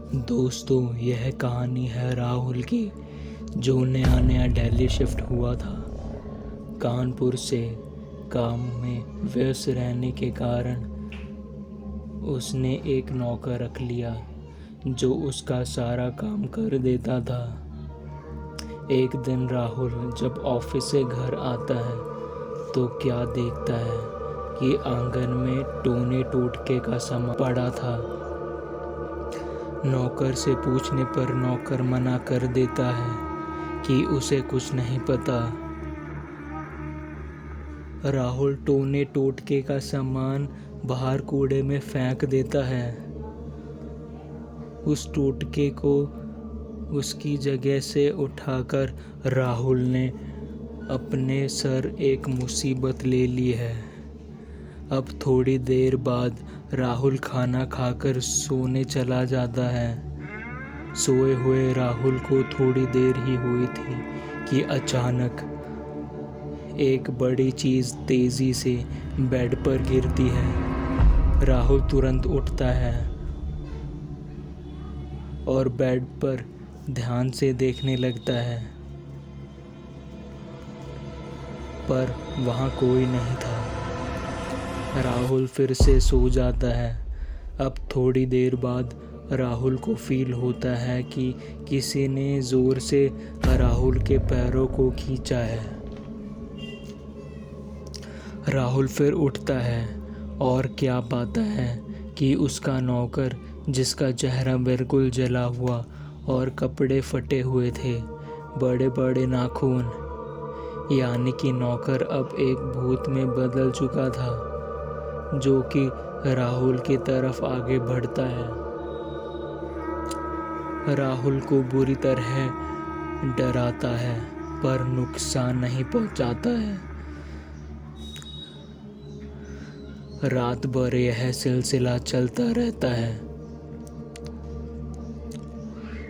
दोस्तों, यह कहानी है राहुल की, जो नया नया दिल्ली शिफ्ट हुआ था। कानपुर से काम में व्यस्त रहने के कारण उसने एक नौकर रख लिया जो उसका सारा काम कर देता था। एक दिन राहुल जब ऑफिस से घर आता है तो क्या देखता है कि आंगन में टूने टोटके का सामान पड़ा था। नौकर से पूछने पर नौकर मना कर देता है कि उसे कुछ नहीं पता। राहुल टोने टोटके का सामान बाहर कूड़े में फेंक देता है। उस टोटके को उसकी जगह से उठाकर राहुल ने अपने सर एक मुसीबत ले ली है। अब थोड़ी देर बाद राहुल खाना खाकर सोने चला जाता है। सोए हुए राहुल को थोड़ी देर ही हुई थी कि अचानक एक बड़ी चीज़ तेज़ी से बेड पर गिरती है। राहुल तुरंत उठता है और बेड पर ध्यान से देखने लगता है, पर वहाँ कोई नहीं था। राहुल फिर से सो जाता है। अब थोड़ी देर बाद राहुल को फील होता है कि किसी ने ज़ोर से राहुल के पैरों को खींचा है। राहुल फिर उठता है और क्या पाता है कि उसका नौकर, जिसका चेहरा बिल्कुल जला हुआ और कपड़े फटे हुए थे, बड़े बड़े नाखून, यानी कि नौकर अब एक भूत में बदल चुका था, जो कि राहुल की तरफ आगे बढ़ता है। राहुल को बुरी तरह डराता है पर नुकसान नहीं पहुंचाता है। रात भर यह सिलसिला चलता रहता है।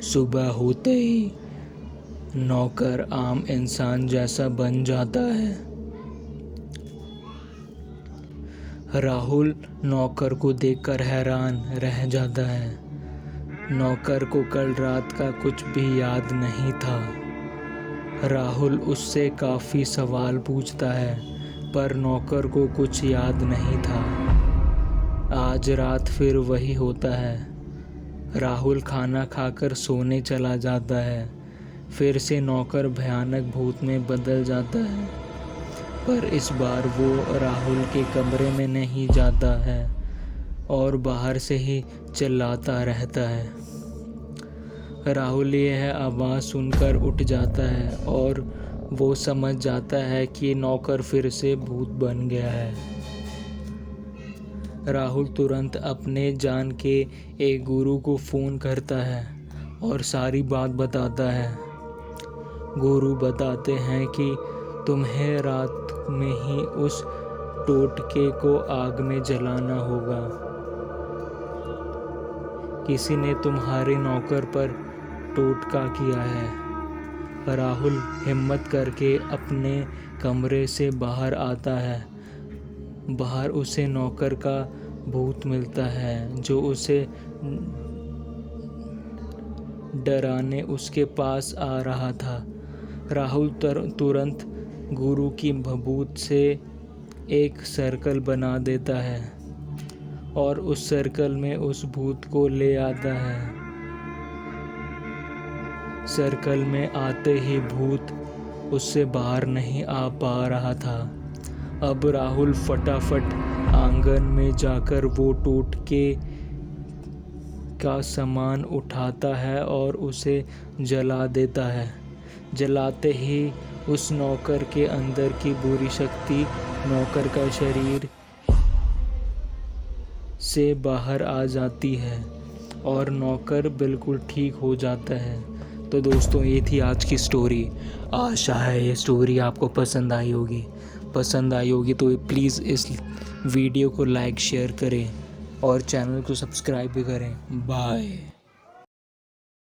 सुबह होते ही नौकर आम इंसान जैसा बन जाता है। राहुल नौकर को देखकर हैरान रह जाता है। नौकर को कल रात का कुछ भी याद नहीं था। राहुल उससे काफ़ी सवाल पूछता है पर नौकर को कुछ याद नहीं था। आज रात फिर वही होता है। राहुल खाना खाकर सोने चला जाता है। फिर से नौकर भयानक भूत में बदल जाता है, पर इस बार वो राहुल के कमरे में नहीं जाता है और बाहर से ही चिल्लाता रहता है। राहुल यह आवाज़ सुनकर उठ जाता है और वो समझ जाता है कि नौकर फिर से भूत बन गया है। राहुल तुरंत अपने जान के एक गुरु को फ़ोन करता है और सारी बात बताता है। गुरु बताते हैं कि तुम्हें रात में ही उस टोटके को आग में जलाना होगा। किसी ने तुम्हारे नौकर पर टोटका किया है। राहुल हिम्मत करके अपने कमरे से बाहर आता है। बाहर उसे नौकर का भूत मिलता है, जो उसे डराने उसके पास आ रहा था। राहुल तुरंत गुरु की भभूत से एक सर्कल बना देता है और उस सर्कल में उस भूत को ले आता है। सर्कल में आते ही भूत उससे बाहर नहीं आ पा रहा था। अब राहुल फटाफट आंगन में जाकर वो टोटके का सामान उठाता है और उसे जला देता है। जलाते ही उस नौकर के अंदर की बुरी शक्ति नौकर का शरीर से बाहर आ जाती है और नौकर बिल्कुल ठीक हो जाता है। तो दोस्तों, ये थी आज की स्टोरी। आशा है ये स्टोरी आपको पसंद आई होगी। तो प्लीज़ इस वीडियो को लाइक शेयर करें और चैनल को सब्सक्राइब भी करें। बाय।